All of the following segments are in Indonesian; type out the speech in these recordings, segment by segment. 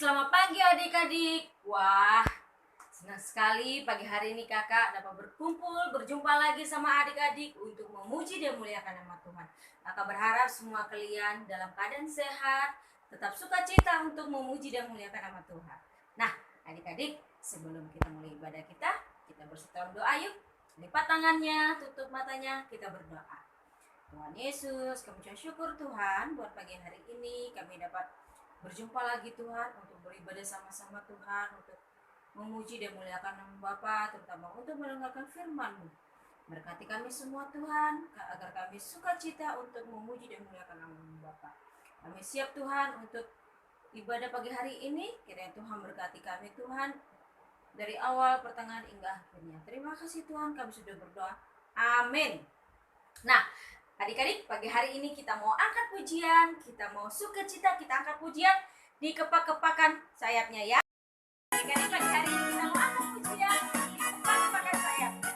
Selamat pagi adik-adik. Wah, senang sekali pagi hari ini kakak dapat berkumpul, berjumpa lagi sama adik-adik untuk memuji dan memuliakan nama Tuhan. Kakak berharap semua kalian dalam keadaan sehat, tetap sukacita untuk memuji dan memuliakan nama Tuhan. Nah, adik-adik, sebelum kita mulai ibadah kita berseru doa yuk. Lipat tangannya, tutup matanya, kita berdoa. Tuhan Yesus, kami ucap syukur Tuhan buat pagi hari ini kami dapat berjumpa lagi Tuhan untuk beribadah sama-sama Tuhan, untuk memuji dan memuliakan nama Bapa, terutama untuk mendengarkan firman-Mu. Berkati kami semua Tuhan, agar kami sukacita untuk memuji dan memuliakan nama Bapa. Kami siap Tuhan untuk ibadah pagi hari ini. Kiranya Tuhan berkati kami Tuhan dari awal, pertengahan hingga akhirnya. Terima kasih Tuhan, kami sudah berdoa. Amin. Nah, adik-adik, pagi hari ini kita mau angkat pujian, kita mau sukacita, kita angkat pujian di kepak-kepakan sayapnya ya. Adik-adik, pagi hari ini kita mau angkat pujian di kepak-kepakan sayapnya.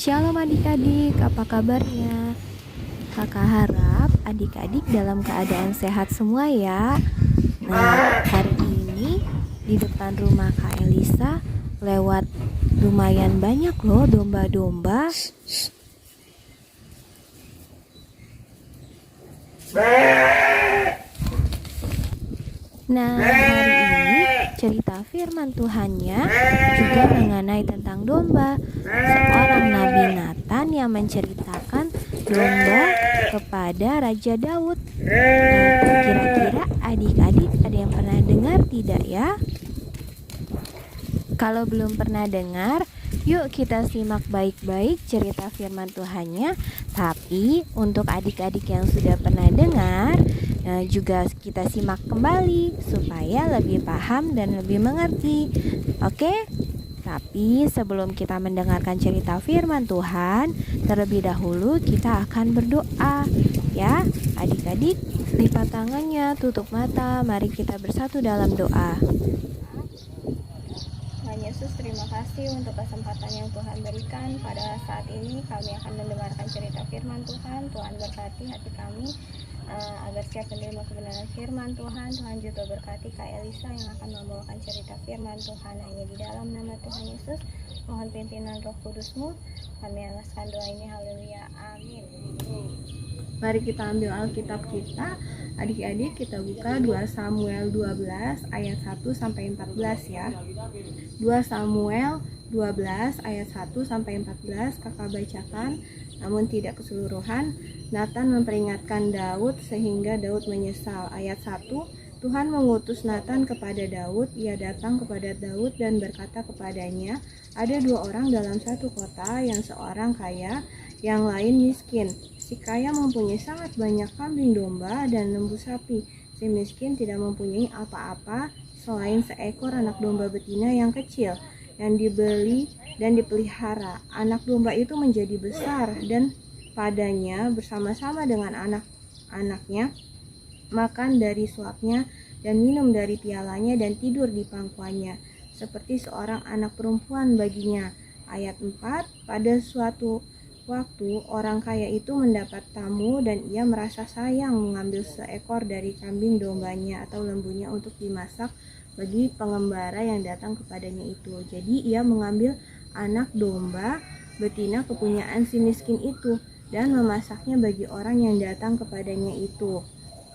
Shalom adik-adik, apa kabarnya? Kakak harap adik-adik dalam keadaan sehat semua ya. Nah, hari ini di depan rumah Kak Elisa lewat lumayan banyak loh domba-domba. Nah, hari ini cerita firman Tuhannya juga mengenai tentang domba. Seorang Nabi Nathan yang menceritakan domba kepada Raja Daud. Nah, kira-kira adik-adik ada yang pernah dengar tidak ya? Kalau belum pernah dengar, yuk kita simak baik-baik cerita firman Tuhannya. Tapi untuk adik-adik yang sudah pernah dengar, juga kita simak kembali supaya lebih paham dan lebih mengerti. Oke? Tapi sebelum kita mendengarkan cerita firman Tuhan, terlebih dahulu kita akan berdoa. Ya, adik-adik, lipat tangannya, tutup mata, mari kita bersatu dalam doa. Tuhan Yesus, terima kasih untuk kesempatan yang Tuhan berikan. Pada saat ini kami akan mendengarkan cerita firman Tuhan. Tuhan berkati hati kami agar siap menerima kebenaran firman Tuhan. Tuhan juga berkati Kak Elisa yang akan membawakan cerita firman Tuhan. Hanya di dalam nama Tuhan Yesus, mohon pimpinan Roh Kudus-Mu. Kami alaskan doa ini, haleluya, amin. Mari kita ambil Alkitab kita. Adik-adik, kita buka 2 Samuel 12 ayat 1 sampai 14 ya. 2 Samuel 12 ayat 1 sampai 14 kakak bacakan, namun tidak keseluruhan. Nathan memperingatkan Daud sehingga Daud menyesal. Ayat 1, Tuhan mengutus Nathan kepada Daud. Ia datang kepada Daud dan berkata kepadanya, ada 2 orang dalam satu kota, yang seorang kaya, yang lain miskin. Si kaya mempunyai sangat banyak kambing domba dan lembu sapi. Si miskin tidak mempunyai apa-apa selain seekor anak domba betina yang kecil, yang dibeli dan dipelihara. Anak domba itu menjadi besar dan padanya bersama-sama dengan anak-anaknya makan dari suapnya dan minum dari pialanya dan tidur di pangkuannya, seperti seorang anak perempuan baginya. Ayat 4, pada suatu waktu orang kaya itu mendapat tamu dan ia merasa sayang mengambil seekor dari kambing dombanya atau lembunya untuk dimasak bagi pengembara yang datang kepadanya itu. Jadi ia mengambil anak domba betina kepunyaan si miskin itu dan memasaknya bagi orang yang datang kepadanya itu.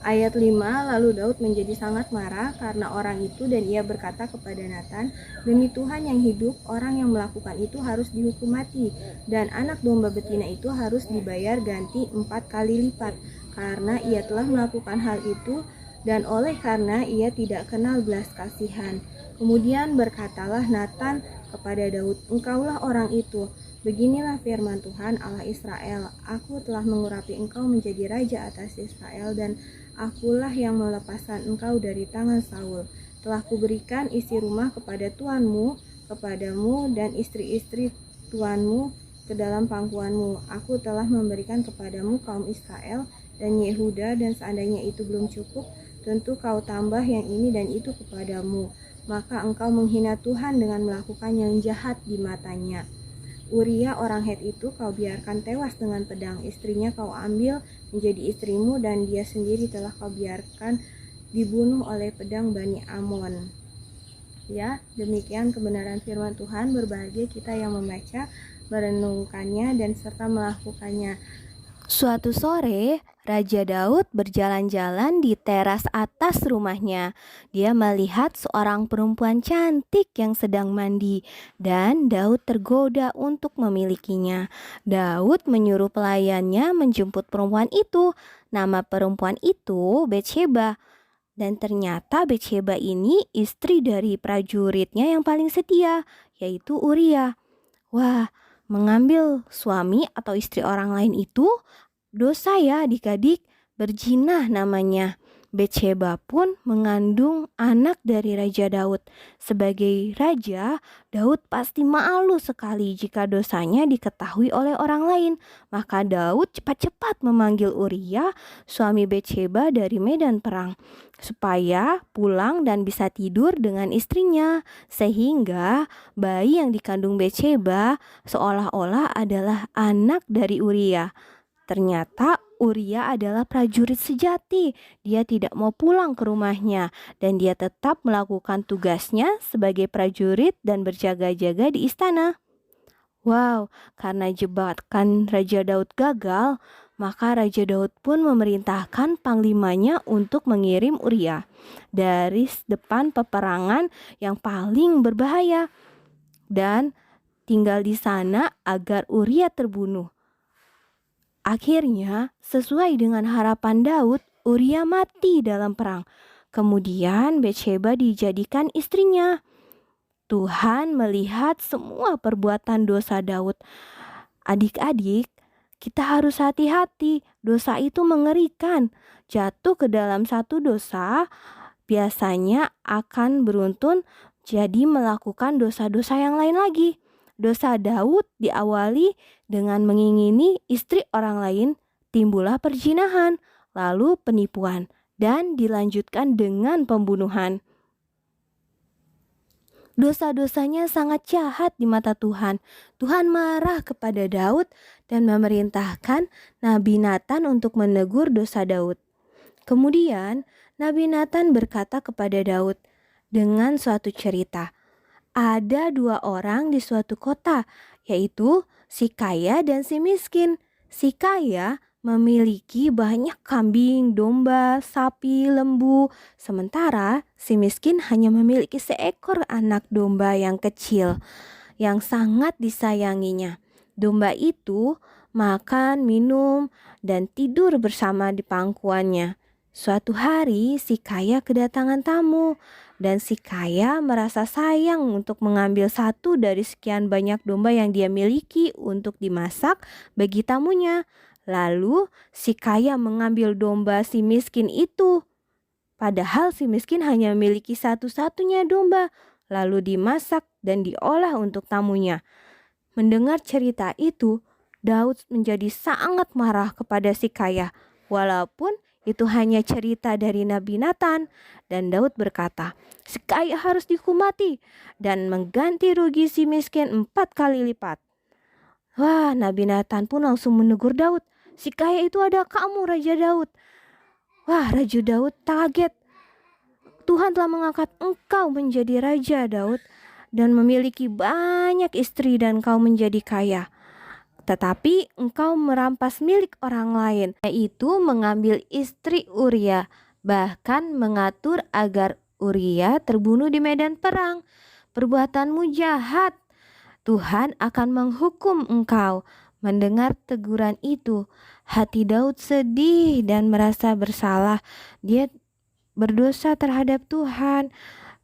Ayat 5, lalu Daud menjadi sangat marah karena orang itu dan ia berkata kepada Nathan, demi Tuhan yang hidup, orang yang melakukan itu harus dihukum mati, dan anak domba betina itu harus dibayar ganti 4 kali lipat, karena ia telah melakukan hal itu dan oleh karena ia tidak kenal belas kasihan. Kemudian berkatalah Nathan kepada Daud, engkaulah orang itu. Beginilah firman Tuhan Allah Israel, aku telah mengurapi engkau menjadi raja atas Israel dan akulah yang melepaskan engkau dari tangan Saul. Telah kuberikan isi rumah kepada tuanmu, kepadamu dan istri-istri tuanmu ke dalam pangkuanmu. Aku telah memberikan kepadamu kaum Israel dan Yehuda, dan seandainya itu belum cukup, tentu kau tambah yang ini dan itu kepadamu. Maka engkau menghina Tuhan dengan melakukan yang jahat di matanya. Uria orang Het itu kau biarkan tewas dengan pedang, istrinya kau ambil menjadi istrimu, dan dia sendiri telah kau biarkan dibunuh oleh pedang Bani Amon. Ya, demikian kebenaran firman Tuhan. Berbahagia kita yang membaca, merenungkannya, dan serta melakukannya. Suatu sore, Raja Daud berjalan-jalan di teras atas rumahnya. Dia melihat seorang perempuan cantik yang sedang mandi, dan Daud tergoda untuk memilikinya. Daud menyuruh pelayannya menjemput perempuan itu. Nama perempuan itu Batsheba. Dan ternyata Batsheba ini istri dari prajuritnya yang paling setia, yaitu Uria. Wah, mengambil suami atau istri orang lain itu dosa ya adik-adik, berzina namanya. Betsheba pun mengandung anak dari Raja Daud. Sebagai raja, Daud pasti malu sekali jika dosanya diketahui oleh orang lain. Maka Daud cepat-cepat memanggil Uria, suami Betsheba dari medan perang, supaya pulang dan bisa tidur dengan istrinya. Sehingga bayi yang dikandung Betsheba seolah-olah adalah anak dari Uria. Ternyata Uria adalah prajurit sejati. Dia tidak mau pulang ke rumahnya dan dia tetap melakukan tugasnya sebagai prajurit dan berjaga-jaga di istana. Wow, karena jebakan Raja Daud gagal, maka Raja Daud pun memerintahkan panglimanya untuk mengirim Uria dari depan peperangan yang paling berbahaya dan tinggal di sana agar Uria terbunuh. Akhirnya, sesuai dengan harapan Daud, Uria mati dalam perang. Kemudian Betsheba dijadikan istrinya. Tuhan melihat semua perbuatan dosa Daud. Adik-adik, kita harus hati-hati. Dosa itu mengerikan. Jatuh ke dalam satu dosa, biasanya akan beruntun jadi melakukan dosa-dosa yang lain lagi. Dosa Daud diawali dengan mengingini istri orang lain, timbullah perzinahan, lalu penipuan, dan dilanjutkan dengan pembunuhan. Dosa-dosanya sangat jahat di mata Tuhan. Tuhan marah kepada Daud dan memerintahkan Nabi Nathan untuk menegur dosa Daud. Kemudian Nabi Nathan berkata kepada Daud dengan suatu cerita. Ada dua orang di suatu kota, yaitu si kaya dan si miskin. Si kaya memiliki banyak kambing, domba, sapi, lembu. Sementara si miskin hanya memiliki seekor anak domba yang kecil, yang sangat disayanginya. Domba itu makan, minum, dan tidur bersama di pangkuannya. Suatu hari si kaya kedatangan tamu. Dan si kaya merasa sayang untuk mengambil satu dari sekian banyak domba yang dia miliki untuk dimasak bagi tamunya. Lalu si kaya mengambil domba si miskin itu. Padahal si miskin hanya memiliki satu-satunya domba. Lalu dimasak dan diolah untuk tamunya. Mendengar cerita itu, Daud menjadi sangat marah kepada si kaya. Walaupun itu hanya cerita dari Nabi Nathan. Dan Daud berkata, si kaya harus dihukum mati dan mengganti rugi si miskin 4 kali lipat. Wah, Nabi Nathan pun langsung menegur Daud. Si kaya itu ada kamu, Raja Daud. Wah, Raja Daud kaget. Tuhan telah mengangkat engkau menjadi Raja Daud dan memiliki banyak istri dan kau menjadi kaya. Tetapi engkau merampas milik orang lain, yaitu mengambil istri Uria, bahkan mengatur agar Uria terbunuh di medan perang. Perbuatanmu jahat. Tuhan akan menghukum engkau. Mendengar teguran itu, hati Daud sedih dan merasa bersalah. Dia berdosa terhadap Tuhan.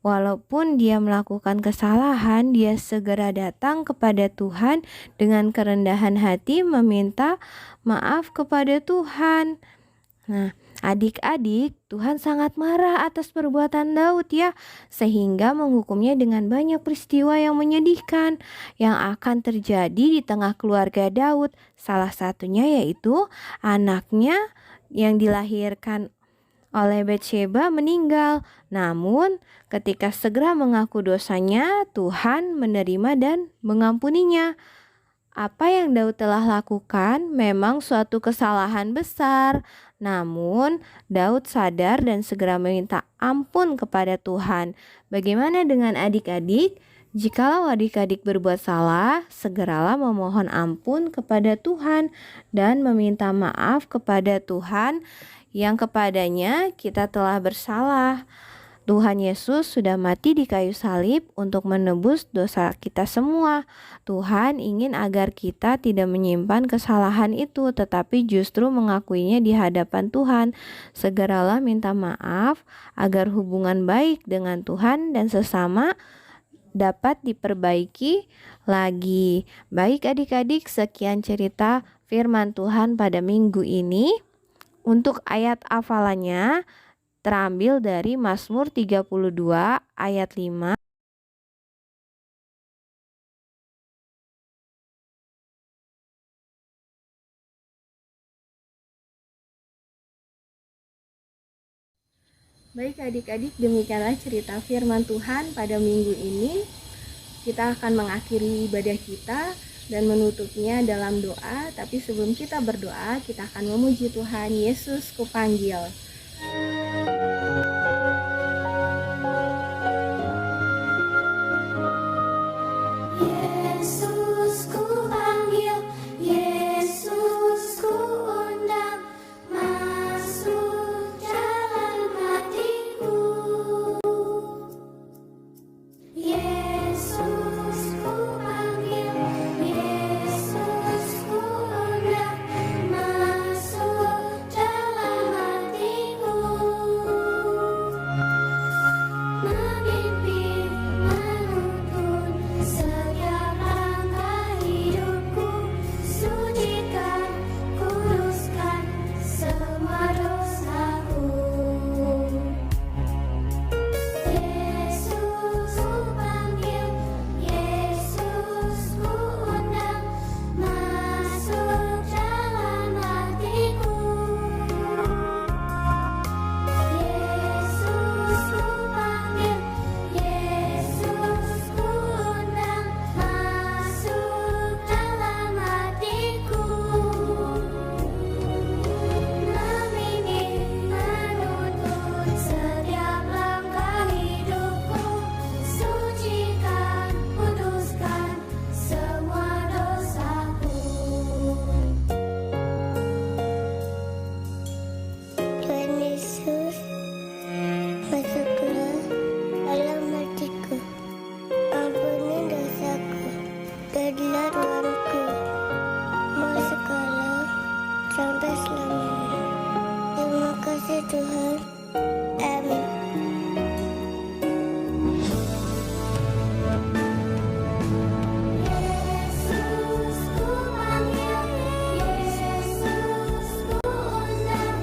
Walaupun dia melakukan kesalahan, dia segera datang kepada Tuhan dengan kerendahan hati meminta maaf kepada Tuhan. Nah, adik-adik, Tuhan sangat marah atas perbuatan Daud ya, sehingga menghukumnya dengan banyak peristiwa yang menyedihkan yang akan terjadi di tengah keluarga Daud. Salah satunya yaitu anaknya yang dilahirkan oleh Betsheba meninggal. Namun ketika segera mengaku dosanya, Tuhan menerima dan mengampuninya. Apa yang Daud telah lakukan memang suatu kesalahan besar. Namun Daud sadar dan segera meminta ampun kepada Tuhan. Bagaimana dengan adik-adik? Jikalau adik-adik berbuat salah, segeralah memohon ampun kepada Tuhan dan meminta maaf kepada Tuhan yang kepadanya kita telah bersalah. Tuhan Yesus sudah mati di kayu salib untuk menebus dosa kita semua. Tuhan ingin agar kita tidak menyimpan kesalahan itu, tetapi justru mengakuinya di hadapan Tuhan. Segeralah minta maaf agar hubungan baik dengan Tuhan dan sesama dapat diperbaiki lagi. Baik adik-adik, sekian cerita firman Tuhan pada minggu ini. Untuk ayat hafalannya terambil dari Mazmur 32 ayat 5. Baik adik-adik, demikianlah cerita firman Tuhan pada minggu ini. Kita akan mengakhiri ibadah kita dan menutupnya dalam doa. Tapi sebelum kita berdoa, kita akan memuji Tuhan. Yesus, kupanggil. Yesus ku panggil, Yesus ku undang, masuk dalam hatiku. Yesus ku panggil, Yesus ku undang, masuk dalam hatiku. Memimpin, menuntun setiap langkah hidupku, sucikan, kuduskan semua dosaku. Yesus ku panggil, Yesus ku undang, masuk dalam hatiku. Yesus ku panggil, Yesus ku undang, masuk dalam hatiku. Memimpin, menuntun setiap langkah hidupku, sucikan, kuduskan semua dosaku. Tuhan Yesus, masuklah dalam hatiku, ampuni dosaku, jadilah Tuhanku, mau sekarang sampai selamanya. Terima kasih Tuhan, amin. Yesus ku panggil, Yesus ku undang,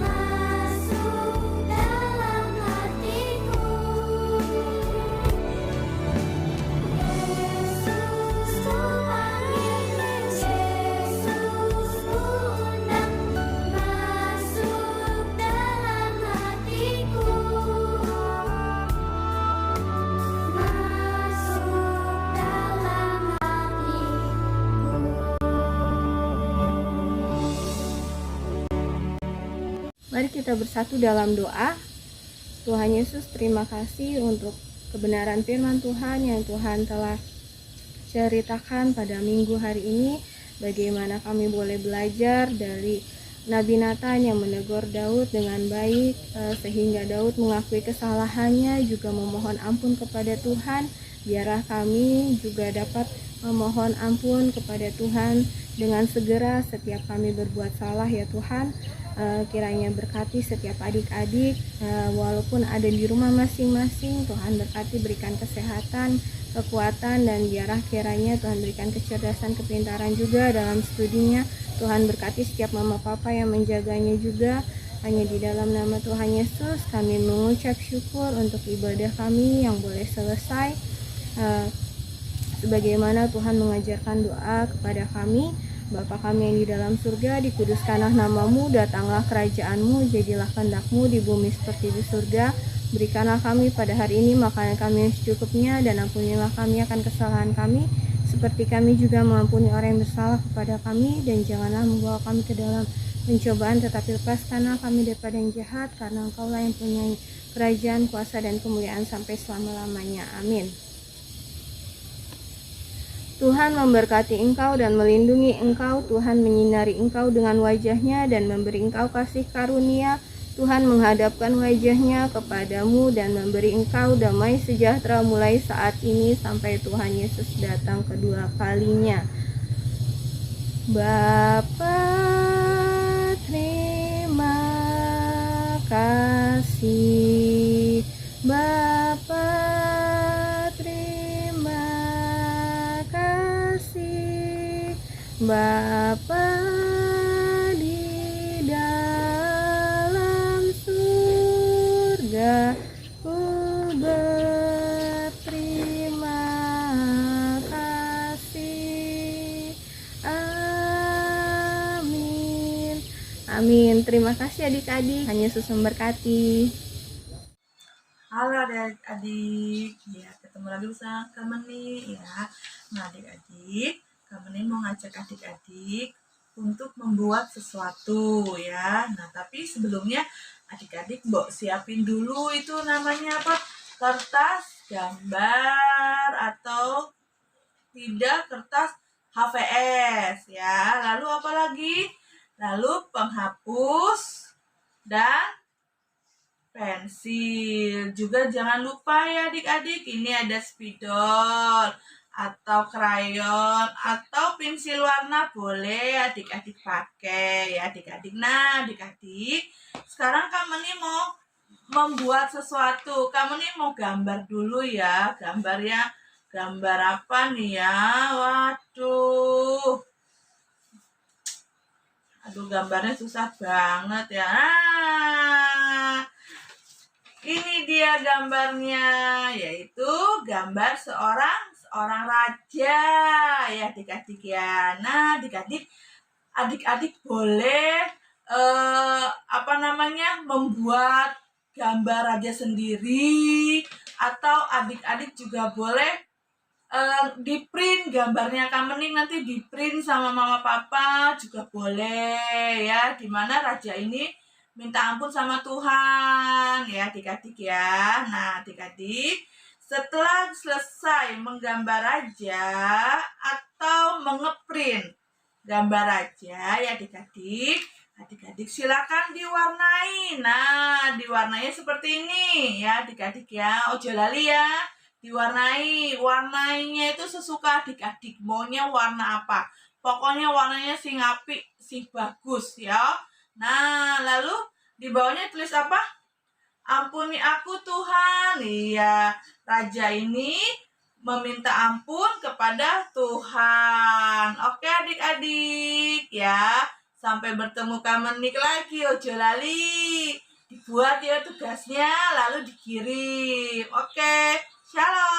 masuk dalam hatiku. Yesus ku panggil, Yesus ku undang, masuk dalam hatiku. Masuk dalam Mari kita bersatu dalam doa. Tuhan Yesus, terima kasih untuk kebenaran firman Tuhan yang Tuhan telah ceritakan pada minggu hari ini. Bagaimana kami boleh belajar dari Nabi Nathan yang menegur Daud dengan baik, sehingga Daud mengakui kesalahannya, juga memohon ampun kepada Tuhan. Biarlah kami juga dapat memohon ampun kepada Tuhan dengan segera setiap kami berbuat salah ya Tuhan. Kiranya berkati setiap adik-adik, walaupun ada di rumah masing-masing. Tuhan berkati, berikan kesehatan, kekuatan, dan biarlah kiranya Tuhan berikan kecerdasan, kepintaran juga dalam studinya. Tuhan berkati setiap mama papa yang menjaganya juga. Hanya di dalam nama Tuhan Yesus kami mengucap syukur untuk ibadah kami yang boleh selesai, sebagaimana Tuhan mengajarkan doa kepada kami. Bapa kami yang di dalam surga, dikuduskanlah namamu, datanglah kerajaanmu, jadilah kehendak-mu di bumi seperti di surga. Berikanlah kami pada hari ini makanan kami yang secukupnya, dan ampunilah kami akan kesalahan kami, seperti kami juga mengampuni orang yang bersalah kepada kami. Dan janganlah membawa kami ke dalam pencobaan, tetapi lepaskanlah kami daripada yang jahat, karena Engkaulah yang punya kerajaan, kuasa, dan kemuliaan sampai selama-lamanya. Amin. Tuhan memberkati engkau dan melindungi engkau. Tuhan menyinari engkau dengan wajahnya dan memberi engkau kasih karunia. Tuhan menghadapkan wajahnya kepadamu dan memberi engkau damai sejahtera mulai saat ini sampai Tuhan Yesus datang kedua kalinya. Bapa, terima kasih. Bapa, Bapa, di dalam surga, Amin. Terima kasih adik-adik. Hanya Yesus memberkati. Halo adik-adik, ya ketemu lagi bersama Kak Meni ya. Nah adik-adik, Kak Meni mau ngajak adik-adik untuk membuat sesuatu ya. Nah tapi sebelumnya adik-adik mbok siapin dulu itu namanya apa? Kertas gambar atau tidak kertas HVS ya. Lalu apa lagi? Lalu penghapus dan pensil. Juga jangan lupa ya adik-adik, ini ada spidol atau krayon atau pensil warna boleh adik-adik pakai ya adik-adik. Nah adik-adik, sekarang kamu nih mau membuat sesuatu. Kamu nih mau gambar dulu ya. Gambar apa nih ya? Waduh. Aduh gambarnya susah banget ya. Ini dia gambarnya, yaitu gambar seorang raja ya adik-adik ya. Nah adik-adik boleh membuat gambar raja sendiri atau adik-adik juga boleh di print gambarnya Kamening, nanti di print sama mama papa juga boleh ya, dimana raja ini minta ampun sama Tuhan ya adik-adik ya. Nah adik-adik, setelah selesai menggambar raja atau mengeprint gambar raja ya adik-adik silakan diwarnai. Nah diwarnai seperti ini ya adik-adik ya, ojo lali ya, warnainya itu sesuka adik-adik, maunya warna apa, pokoknya warnanya sing apik, sing bagus ya. Nah lalu di bawahnya tulis apa? Ampuni aku Tuhan. Iya, raja ini meminta ampun kepada Tuhan. Oke adik-adik ya, sampai bertemu Kamenik lagi, ojo lali dibuat ya tugasnya lalu dikirim. Oke, shalom.